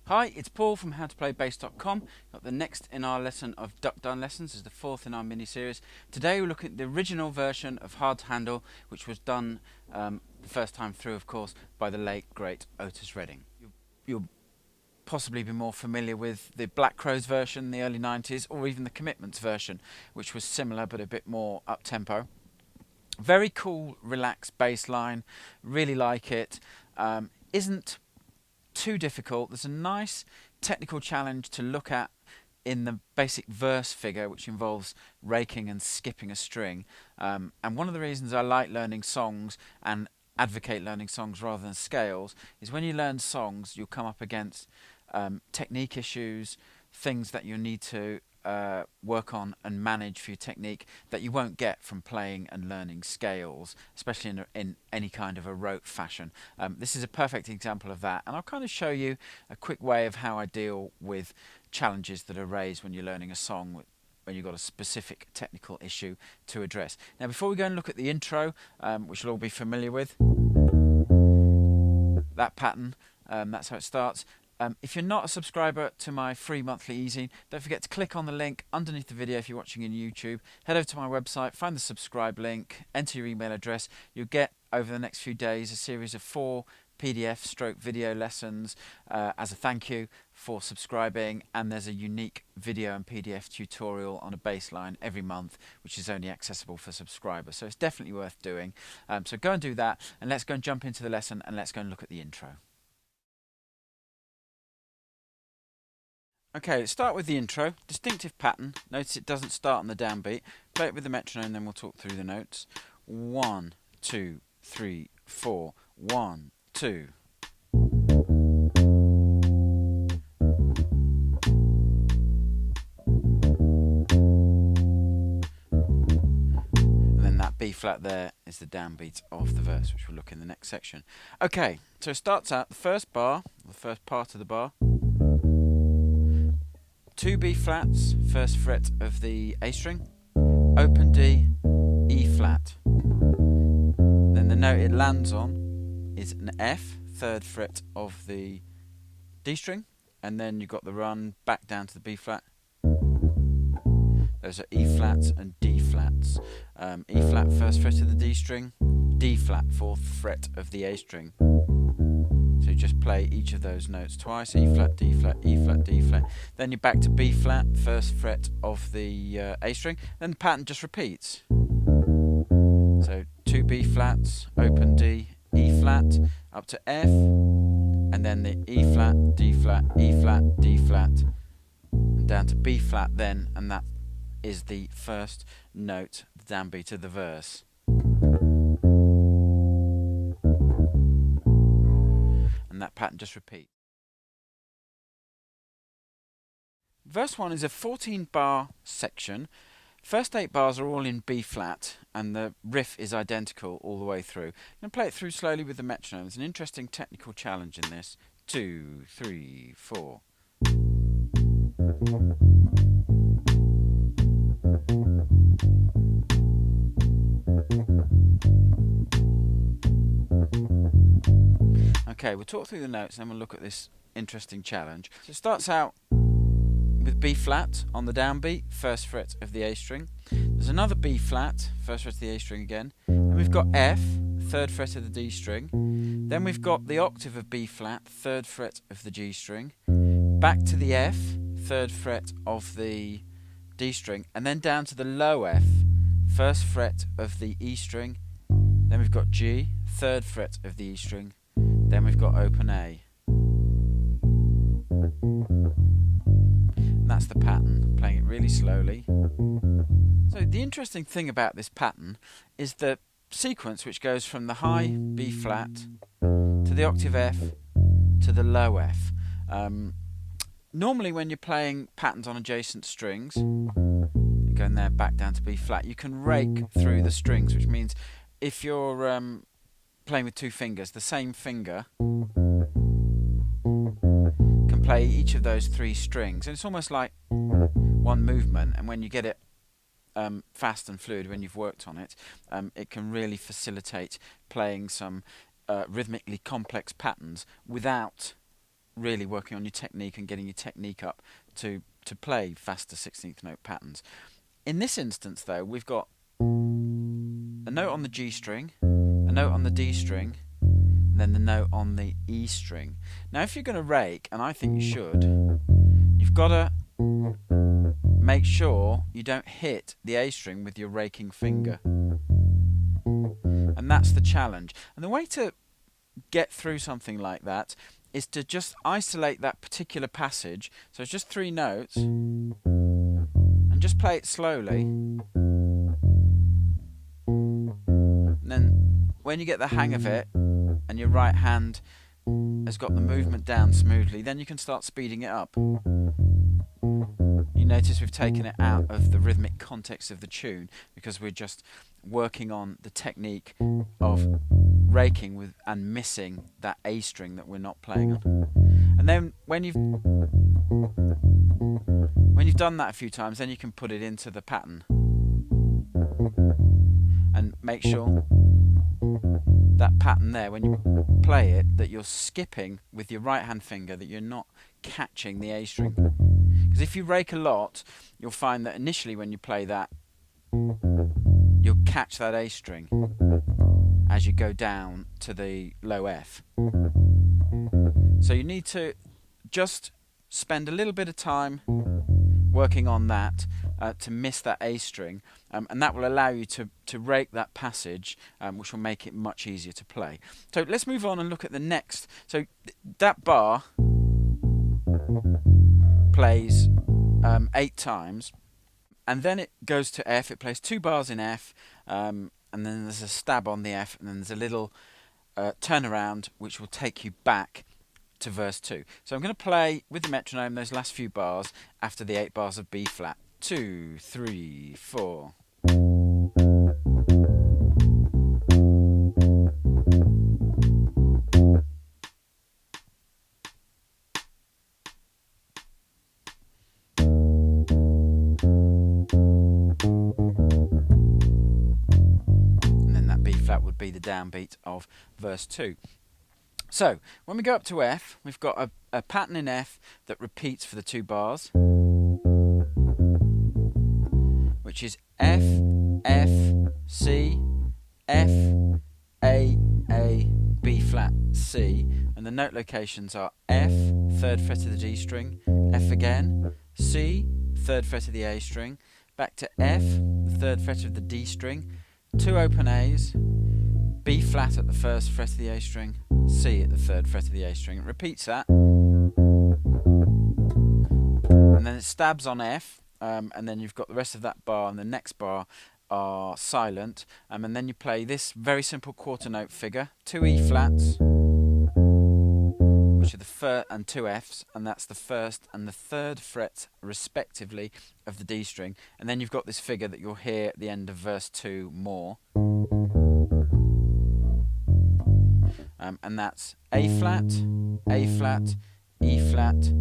Hi, it's Paul from howtoplaybassdotcom. Got the next in our lesson of Duck Dunn lessons, is the fourth in our mini-series. Today we're looking at the original version of Hard to Handle, which was done the first time through, of course, by the late, great Otis Redding. You'll possibly be more familiar with the Black Crowes version in the early 90s, or even the Commitments version, which was similar but a bit more up-tempo. Very cool, relaxed bass line, really like it. Isn't too difficult. There's a nice technical challenge to look at in the basic verse figure, which involves raking and skipping a string. And one of the reasons I like learning songs and advocate learning songs rather than scales is when you learn songs, you'll come up against technique issues, things that you need to work on and manage for your technique that you won't get from playing and learning scales, especially in any kind of a rote fashion. This is a perfect example of that, and I'll kind of show you a quick way of how I deal with challenges that are raised when you're learning a song when you've got a specific technical issue to address. Now, before we go and look at the intro, which you'll all be familiar with, that pattern, that's how it starts. If you're not a subscriber to my free monthly e-zine, don't forget to click on the link underneath the video if you're watching in YouTube. Head over to my website, find the subscribe link, enter your email address. You'll get, over the next few days, a series of 4 PDF/video lessons as a thank you for subscribing, and there's a unique video and PDF tutorial on a bass line every month, which is only accessible for subscribers. So it's definitely worth doing. So go and do that, and let's go and jump into the lesson, and let's go and look at the intro. Okay, let's start with the intro. Distinctive pattern. Notice it doesn't start on the downbeat. Play it with the metronome, then we'll talk through the notes. 1, 2, 3, 4. 1, 2. And then that B flat there is the downbeat of the verse, which we'll look in the next section. Okay, so it starts out the first bar, the first part of the bar. 2 B flats, first fret of the A string, open D, E flat. Then the note it lands on is an F, third fret of the D string, and then you've got the run back down to the B flat. Those are E flats and D flats. E flat, first fret of the D string, D flat, fourth fret of the A string. So you just play each of those notes twice, E flat, D flat, E flat, D flat. Then you're back to B flat, first fret of the A string. Then the pattern just repeats. So 2 B flats, open D, E flat, up to F, and then the E flat, D flat, E flat, D flat, and down to B flat then, and that is the first note, the downbeat of the verse. And that pattern just repeats. Verse 1 is a 14-bar section. First 8 bars are all in B flat, and the riff is identical all the way through. I'm going to play it through slowly with the metronome. There's an interesting technical challenge in this. 2, 3, 4. Okay, we'll talk through the notes and then we'll look at this interesting challenge. So it starts out with B flat on the downbeat, first fret of the A string. There's another B flat, first fret of the A string again. Then we've got F, third fret of the D string. Then we've got the octave of B flat, third fret of the G string. Back to the F, third fret of the D string. And then down to the low F, first fret of the E string. Then we've got G, third fret of the E string. Then we've got open A. And that's the pattern, playing it really slowly. So the interesting thing about this pattern is the sequence which goes from the high B flat to the octave F to the low F. Normally when you're playing patterns on adjacent strings, going there back down to B flat, you can rake through the strings, which means if you're playing with 2 fingers, the same finger can play each of those 3 strings, and it's almost like one movement. And when you get it fast and fluid, when you've worked on it, it can really facilitate playing some rhythmically complex patterns without really working on your technique and getting your technique up to play faster 16th note patterns. In this instance, though, we've got a note on the G string, a note on the D string, and then the note on the E string. Now, if you're going to rake, and I think you should, you've got to make sure you don't hit the A string with your raking finger. And that's the challenge. And the way to get through something like that is to just isolate that particular passage. So it's just 3 notes, and just play it slowly. And then when you get the hang of it, and your right hand has got the movement down smoothly, then you can start speeding it up. You notice we've taken it out of the rhythmic context of the tune because we're just working on the technique of raking with and missing that A string that we're not playing on. And then when you've done that a few times, then you can put it into the pattern and make sure that pattern there, when you play it, that you're skipping with your right hand finger, that you're not catching the A string. Because if you rake a lot, you'll find that initially when you play that, you'll catch that A string as you go down to the low F. So you need to just spend a little bit of time working on that to miss that A string, and that will allow you to rake that passage, which will make it much easier to play. So let's move on and look at the next. So that bar plays 8 times, and then it goes to F. It plays 2 bars in F, and then there's a stab on the F, and then there's a little turnaround which will take you back to verse 2. So I'm going to play with the metronome those last few bars after the 8 bars of B flat. 2, 3, 4. And then that B flat would be the downbeat of verse 2. So, when we go up to F, we've got a pattern in F that repeats for the 2 bars, which is F, F, C, F, A, B flat, C, and the note locations are F, 3rd fret of the D string, F again, C, 3rd fret of the A string, back to F, the 3rd fret of the D string, 2 open A's, B flat at the 1st fret of the A string, C at the 3rd fret of the A string. It repeats that, and then it stabs on F, and then you've got the rest of that bar, and the next bar are silent, and then you play this very simple quarter note figure, 2 E flats, which are the first, and 2 Fs, and that's the 1st and the 3rd fret respectively of the D string, and then you've got this figure that you'll hear at the end of verse 2 more. And that's A flat, E flat, E flat,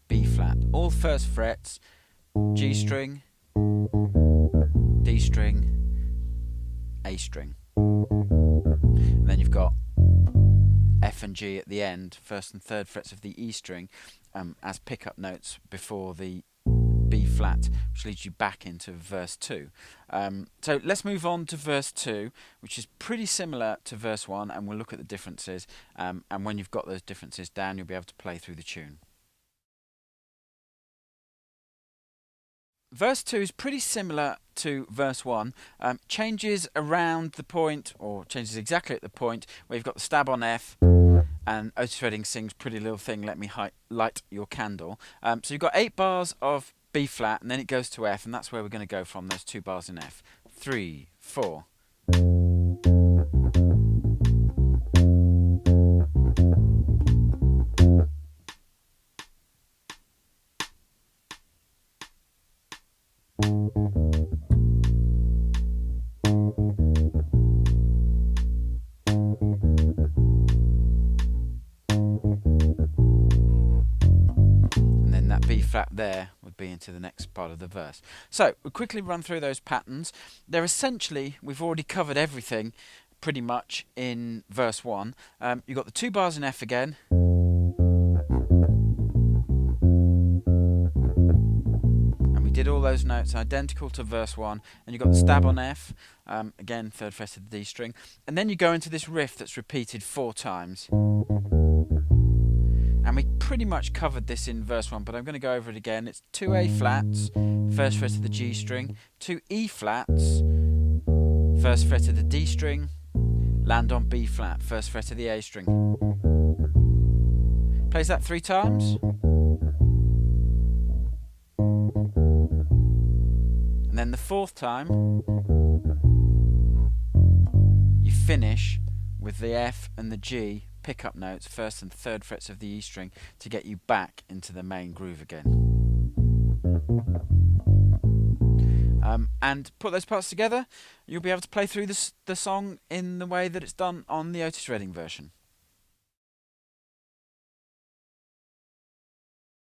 B flat. All 1st frets, G string, D string, A string. And then you've got F and G at the end, 1st and 3rd frets of the E string, as pickup notes before the B flat, which leads you back into verse 2. So let's move on to verse 2, which is pretty similar to verse 1, and we'll look at the differences, and when you've got those differences down, you'll be able to play through the tune. Verse 2 is pretty similar to verse 1, changes around the point, or changes exactly at the point, where you've got the stab on F, and Otis Redding sings Pretty Little Thing, Let Me Light Your Candle. So you've got 8 bars of B flat, and then it goes to F, and that's where we're going to go from, those 2 bars in F. 3, 4. B flat there would be into the next part of the verse. So we'll quickly run through those patterns. They're essentially, we've already covered everything pretty much in verse 1. You've got the 2 bars in F again, all those notes identical to verse 1, and you've got the stab on F, again 3rd fret of the D string, and then you go into this riff that's repeated 4 times. And we pretty much covered this in verse 1, but I'm going to go over it again. It's 2 A flats, 1st fret of the G string, 2 E flats, 1st fret of the D string, land on B flat, 1st fret of the A string. Plays that 3 times. And then the 4th time, you finish with the F and the G pickup notes, 1st and 3rd frets of the E string, to get you back into the main groove again. And put those parts together, you'll be able to play through the song in the way that it's done on the Otis Redding version.